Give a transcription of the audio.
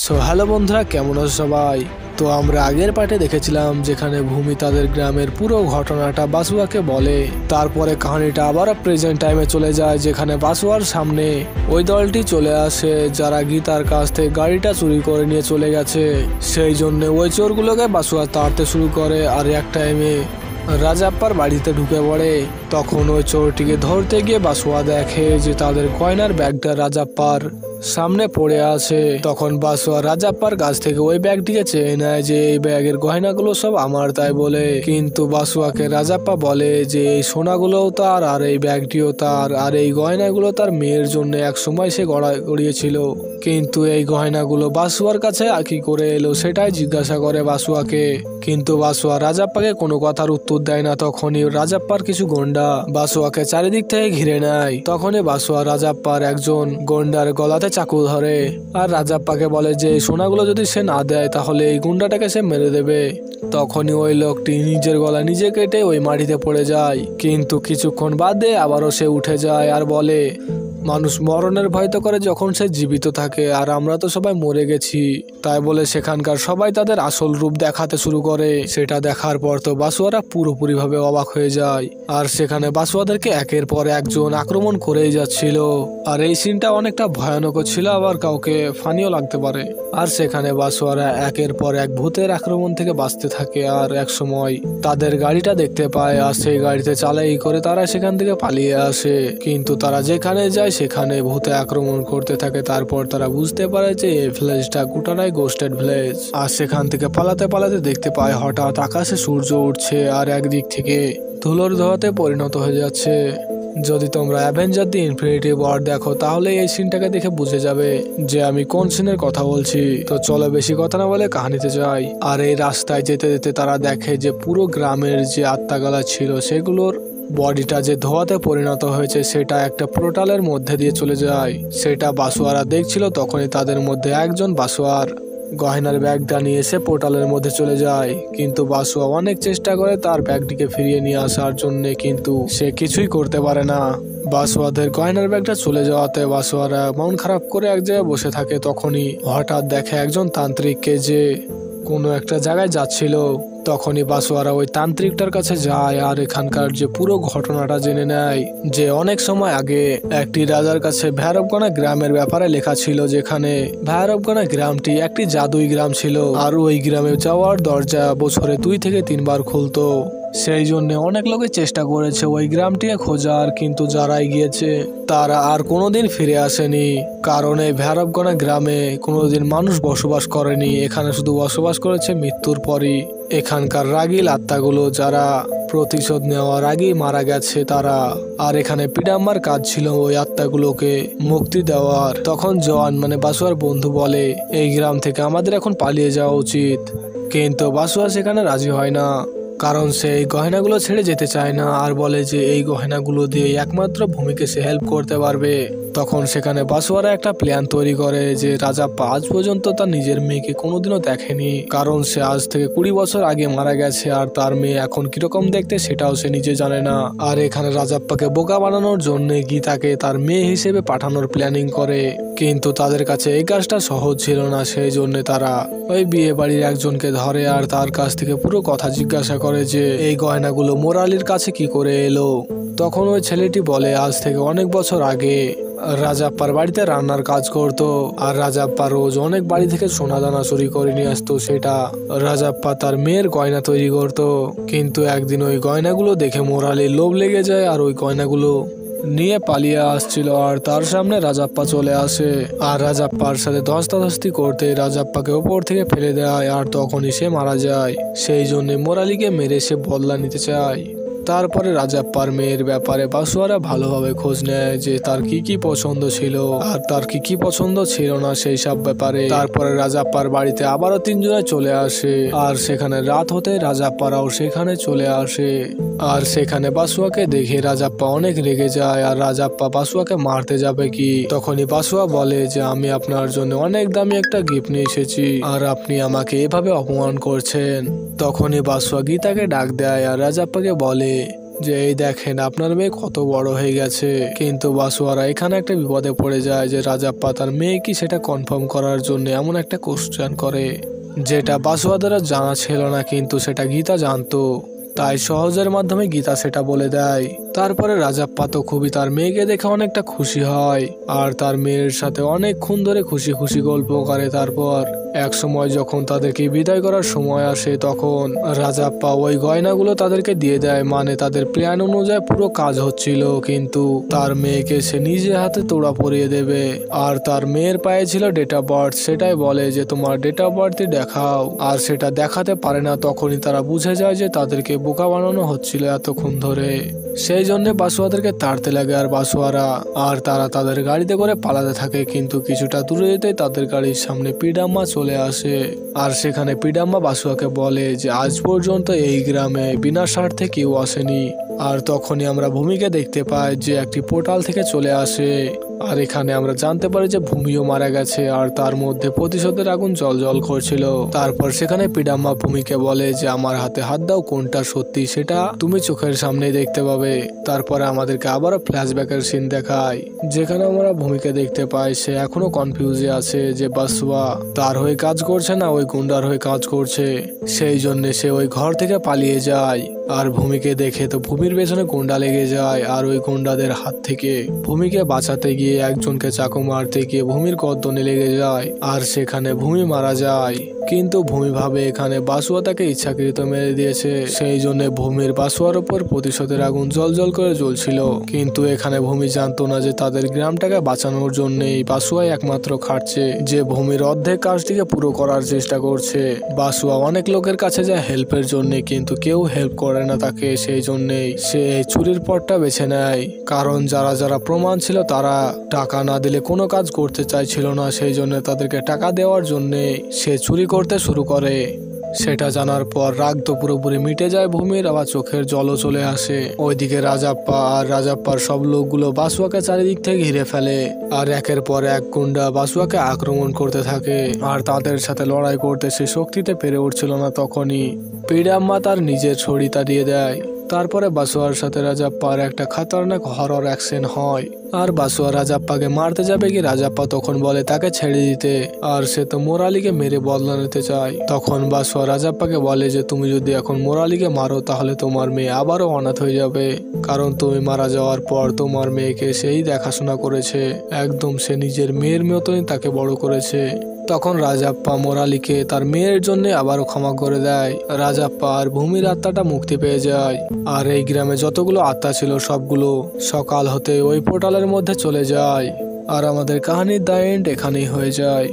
So hello বন্ধুরা, কেমন আছো সবাই? তো আমরা আগের পার্টে দেখেছিলাম যেখানে ভূমি তাদের গ্রামের পুরো ঘটনাটা বাসুয়াকে বলে। তারপরে কাহিনীটা আবার প্রেজেন্ট টাইমে চলে যায়, যেখানে বাসুয়ার সামনে ওই দলটি চলে আসে যারা গীতার কাছ থেকে গাড়িটা চুরি করে নিয়ে চলে গেছে। সেই জন্য ওই চোরগুলোকে বাসুয়া তাড়তে শুরু করে। আর এক টাইমে রাজাপ্পার বাড়িতে ঢুকে পড়ে। তখন ওই চোরটিকে ধরতে গিয়ে বাসুয়া দেখে যে তাদের গয়নার ব্যাগটা রাজাপ্পার সামনে পড়ে আছে। তখন বাসুয়া রাজাপ্পার কাছ থেকে ওই ব্যাগটিকে চেয়ে নেয় যে এই ব্যাগের গয়নাগুলো সব আমার, তাই বলে। কিন্তু বাসুয়াকে রাজাপ্পা বলে যে এই সোনাগুলোও তার, আর এই ব্যাগটিও তার, আর এই গয়নাগুলো তার মেয়ের জন্য এক সময় সে গড়িয়েছিল। কিন্তু এই গয়নাগুলো বাসুয়ার কাছে কি করে এলো সেটাই জিজ্ঞাসা করে বাসুয়াকে। কিন্তু বাসুয়া রাজাপ্পাকে কোনো কথার উত্তর দেয় না। তখনই রাজাপ্পার কিছু গন্ডা বাসুয়াকে চারিদিক থেকে ঘিরে নেয়। তখনই বাসুয়া রাজাপ্পার একজন গন্ডার গলাতে চাকু ধরে আর রাজাপ্পাকে বলে যে সোনাগুলো যদি সে না দেয় তাহলে এই গুন্ডাটাকে সে মেরে দেবে। তখনই ওই লোকটি নিজের গলা নিজে কেটে ওই মাটিতে পড়ে যায়। কিন্তু কিছুক্ষণ বাদে আবারও সে উঠে যায় আর বলে, মানুষ মরণের ভয় তো করে যখন সে জীবিত থাকে, আর আমরা তো সবাই মরে গেছি। তাই বলে সেখানকার সবাই তাদের আসল রূপ দেখাতে শুরু করে। সেটা দেখার পর তো বাসুয়ারা পুরোপুরি ভাবে অবাক হয়ে যায়। আর সেখানে বাসুয়াদেরকে একের পর একজন আক্রমণ করেই যাচ্ছিল। আর এই সিনটা অনেকটা ভয়ানক ছিল, আবার কাউকে ফানিও লাগতে পারে। আর সেখানে বাসুয়ারা একের পর এক ভূতের আক্রমণ থেকে বাঁচতে থাকে। আর এক সময় তাদের গাড়িটা দেখতে পায়, আর সেই গাড়িতে চালাই করে তারা সেখান থেকে পালিয়ে আসে। কিন্তু তারা যেখানে যায় সেখানে ভূতে আক্রমণ করতে থাকে। তারপর তারা বুঝতে পারে যে এই ভিলেজটা গোটানাই গোস্টেড ভিলেজ। আর সেখান থেকে পালাতে পালাতে দেখতে পায় হঠাৎ আকাশে সূর্য উঠছে আর একদিক থেকে ধুলোর ধোঁয়াতে পরিণত হয়ে যাচ্ছে। যদি তোমরা অ্যাভেঞ্জার দি ইনফিনিটি ওয়ার দেখো তাহলে এই সিনটাকে দেখে বুঝে যাবে যে আমি কোন সিনের কথা বলছি। তো চলো বেশি কথা না বলে কাহিনীতে যাই। আর এই রাস্তায় যেতে যেতে তারা দেখে যে পুরো গ্রামের যে আত্মাগালা ছিল সেগুলোর বডিটা যে ধোঁয়াতে পরিণত হয়েছে সেটা একটা পোর্টালের মধ্যে দিয়ে চলে যায়। সেটা বাসুয়ারা দেখছিল। তখনই তাদের মধ্যে একজন বাসুয়ার গয়নার ব্যাগটা নিয়ে এসে পোর্টালের মধ্যে চলে যায়। কিন্তু বাসুয়া অনেক চেষ্টা করে তার ব্যাগটিকে ফিরিয়ে নিয়ে আসার জন্য, কিন্তু সে কিছুই করতে পারে না। বাসুয়াদের গয়নার ব্যাগটা চলে যাওয়াতে বাসুয়ারা মন খারাপ করে এক জায়গায় বসে থাকে। তখনই হঠাৎ দেখে একজন তান্ত্রিককে যে কোনো একটা জায়গায় যাচ্ছিল। তখনই বাসুয়ারা ওই তান্ত্রিকটার কাছে যায় আর এখানকার যে পুরো ঘটনাটা জেনে নেয়। যে অনেক সময় আগে একটি রাজার কাছে ভৈরবগণা গ্রামের ব্যাপারে লেখা ছিল, যেখানে ভৈরবগণা গ্রামটি একটি জাদুই গ্রাম ছিল। আর ওই গ্রামে যাওয়ার দরজা বছরে 2 থেকে 3 বার খুলতো। সেই জন্য অনেক লোকে চেষ্টা করেছে ওই গ্রামটিকে খোঁজার, কিন্তু যারাই গিয়েছে তারা আর কোনোদিন ফিরে আসেনি। কারণ এই ভৈরবগণা গ্রামে কোনোদিন মানুষ বসবাস করেনি। এখানে শুধু বসবাস করেছে মৃত্যুর পরই এখানকার রাগী আত্মাগুলো, যারা প্রতিশোধ নেওয়ার আগেই মারা গেছে তারা। আর এখানে পিডাম্মার কাজ ছিল ওই আত্মাগুলোকে মুক্তি দেওয়ার। তখন জওয়ান মানে বাসুয়ার বন্ধু বলে, এই গ্রাম থেকে আমাদের এখন পালিয়ে যাওয়া উচিত। কিন্তু বাসুয়া সেখানে রাজি হয় না, কারণ সে এই গয়নাগুলো ছেড়ে যেতে চায় না। আর বলে যে এই গয়নাগুলো দিয়ে একমাত্র ভূমিকে সে হেল্প করতে পারবে। তখন সেখানে বাসুয়ারা একটা প্ল্যান তৈরি করে যে রাজাপ্পা আজ পর্যন্ত তার নিজের মেয়েকে কোনোদিনও দেখেনি, কারণ সে আজ থেকে 20 বছর আগে মারা গেছে। আর তার মেয়ে এখন কিরকম দেখতে সেটাও সে নিজে জানে না। আর এখানে রাজাপ্পাকে বোকা বানানোর জন্য গীতাকে তার মেয়ে হিসেবে পাঠানোর প্ল্যানিং করে। কিন্তু তাদের কাছে এই কাজটা সহজ ছিল না। সেই জন্য তারা ওই বিয়ে বাড়ির একজনকে ধরে আর তার কাছ থেকে পুরো কথা জিজ্ঞাসা করে যে এই গয়নাগুলো মোরালির কাছে কি করে এলো। তখন ওই ছেলেটি বলে আজ থেকে অনেক বছর আগে রাজাপ্পার বাড়িতে রান্নার কাজ করত। আর রাজাপ্পা রোজ অনেক বাড়ি থেকে সোনা দানা চুরি করে নিয়ে আসতো, সেটা রাজাপ্পা তার মেয়ের গয়না তৈরি করত। কিন্তু একদিন ওই গয়নাগুলো দেখে মোরালির লোভ লেগে যায় আর ওই গয়নাগুলো নিয়ে পালিয়ে আসছিল। আর তার সামনে রাজাপ্পা চলে আসে আর রাজাপ্পার সাথে ধস্তাধস্তি করতে রাজাপ্পাকে ওপর থেকে ফেলে দেয়। আর তখনই সে মারা যায়। সেই জন্য মোরালিকে মেরে সে বদলা নিতে চায়। তারপরে রাজাপ্পার মেয়ের ব্যাপারে বাসুয়ারা ভালোভাবে খোঁজ নেয় যে তার কি কি পছন্দ ছিল আর তার কি কি পছন্দ ছিল না সেই সব ব্যাপারে। তারপরে রাজাপ্পার বাড়িতে আবারও 3 জনে চলে আসে। আর সেখানে রাত হতে রাজাপ্পারাও সেখানে চলে আসে। আর সেখানে বাসুয়াকে দেখে রাজাপ্পা অনেক রেগে যায় আর রাজাপ্পা বাসুয়াকে মারতে যাবে কি, তখনই বাসুয়া বলে যে আমি আপনার জন্য অনেক দামি একটা গিফট নিয়ে এসেছি আর আপনি আমাকে এভাবে অপমান করছেন। তখনই বাসুয়া গীতাকে ডাক দেয় আর রাজাপ্পাকে বলে যে এই দেখেন আপনার মেয়ে কত বড় হয়ে গেছে। কিন্তু বাসুয়ারা এখানে একটা বিপদে পড়ে যায় যে রাজাপ্পা তার মেয়ে কি সেটা কনফার্ম করার জন্য এমন একটা কোশ্চেন করে যেটা বাসুয়াদের জানা ছিল না, কিন্তু সেটা গীতা জানতো। তাই সহজের মাধ্যমে গীতা সেটা বলে দেয়। তারপরে রাজাপ্পা তো খুবই তার মেয়েকে দেখে অনেকটা খুশি হয় আর তার মেয়ের সাথে অনেকক্ষণ ধরে খুশি খুশি গল্প করে। তারপর এক সময় যখন তাদেরকে বিদায় করার সময় আসে তখন রাজাপ্পা ওই গয়নাগুলো তাদেরকে দিয়ে দেয়, মানে তাদের প্ল্যান অনুযায়ী পুরো কাজ হচ্ছিল। কিন্তু তার মেয়েকে সে নিজে হাতে তোড়া পরিয়ে দেবে আর তার মেয়ের পায়ে ছিল ডেট অফ বার্থ, সেটাই বলে যে তোমার ডেট অফ বার্থই দেখাও। আর সেটা দেখাতে পারে না, তখনই তারা বুঝে যায় যে তাদেরকে বোকা বানানো হচ্ছিল এতক্ষণ ধরে। সেই জন্য বাসুয়াদেরকে তাড়তে লাগে আর বাসুয়ারা আর তারা তাদের গাড়িতে করে পালাতে থাকে। কিন্তু কিছুটা দূরে যেতে তাদের গাড়ির সামনে পিডাম্মা চলে আসে আর সেখানে পিডাম্মা বাসুয়াকে বলে যে আজ পর্যন্ত এই গ্রামে বিনা স্বার্থে কেউ আসেনি। আর তখনই আমরা ভূমিকে দেখতে পাই যে একটি পোর্টাল থেকে চলে আসে আর এখানে আমরা জানতে পারি যে ভূমিও মারা গেছে আর তার মধ্যে প্রতিশোধের আগুন জল করছিল। তারপর সেখানে পিডাম্মা ভূমিকে বলে যে আমার হাতে হাত দাও, কোনটা সত্যি সেটা তুমি চোখের সামনে দেখতে পাবে। তারপরে আমাদেরকে আবারও ফ্ল্যাশব্যাকের সিন দেখায় যেখানে আমরা ভূমিকে দেখতে পাই সে এখনো কনফিউজে আছে যে বাসুয়া তার হয়ে কাজ করছে না ওই গুন্ডার হয়ে কাজ করছে। সেই জন্য সে ওই ঘর থেকে পালিয়ে যায় আর ভূমিকে দেখে তো ভূমির পেছনে গুন্ডা লেগে যায় আর ওই গুন্ডাদের হাত থেকে ভূমিকে বাঁচাতে গিয়ে একজনকে চাকু মারতে গিয়ে ভূমির গর্দনে লেগে যায় আর সেখানে ভূমি মারা যায়। কিন্তু ভূমি ভাবে এখানে বাসুয়া তাকে ইচ্ছাকৃত মেরে দিয়েছে, সেই জন্য ভূমির বাসুয়ার উপর প্রতিশোধের আগুন জল করে জ্বলছিল। কিন্তু এখানে ভূমি জানতো না যে তাদের গ্রামটাকে বাঁচানোর জন্যই বাসুয়াই একমাত্র খাটছে, যে ভূমির অর্ধেক কাজটিকে পুরো করার চেষ্টা করছে। বাসুয়া অনেক লোকের কাছে যায় হেল্পের জন্য, কিন্তু কেউ হেল্প করে না তাকে। সেই জন্যই সে চুরির পথটা বেছে নেয়, কারণ যারা প্রমাণ ছিল তারা টাকা না দিলে কোনো কাজ করতে চাইছিল না। সেই জন্য তাদেরকে টাকা দেওয়ার জন্য সে চুরি করতে শুরু করে। সেটা জানার পর রাগ তো পুরোপুরি মিটে যায় ভূমির, আবার চোখের জলও চলে আসে। ওইদিকে রাজাপ্পা আর রাজাপ্পার সব লোকগুলো বাসুয়াকে চারিদিক থেকে ঘিরে ফেলে আর একের পর এক গুন্ডা বাসুয়াকে আক্রমণ করতে থাকে আর তাদের সাথে লড়াই করতে সে শক্তিতে পেরে উঠছিল না। তখনই পিডাম্মা তার নিজের ছড়িটা দিয়ে দেয়। তারপরে বাসুয়ার সাথে রাজাপ্পার একটা খতরনাক হরর অ্যাকশন হয় আর বাসুয়া রাজাপ্পাকে মারতে যাবে কি রাজাপ্পা তখন বলে তাকে ছেড়ে দিতে আর সে তো মোরালিকে মেরে বদলা নিতে চায়। তখন বাসুয়া রাজাপ্পাকে বলে যে তুমি যদি এখন মোরালিকে মারো তাহলে তোমার মেয়ে আবারও অনাথ হয়ে যাবে, কারণ তুমি মারা যাওয়ার পর তোমার মেয়েকে সেই দেখাশোনা করেছে, একদম সে নিজের মেয়ের মতনই তাকে বড় করেছে। তখন রাজাপ্পা মোরালিকে তার মেয়ের জন্য আবারও ক্ষমা করে দেয়। রাজাপ্পা আর ভূমির আত্মাটা মুক্তি পেয়ে যায় আর এই গ্রামে যতগুলো আত্মা ছিল সবগুলো সকাল হতে ওই পোর্টালের মধ্যে চলে যায় আর আমাদের কাহিনীর দ্য এন্ড এখানেই হয়ে যায়।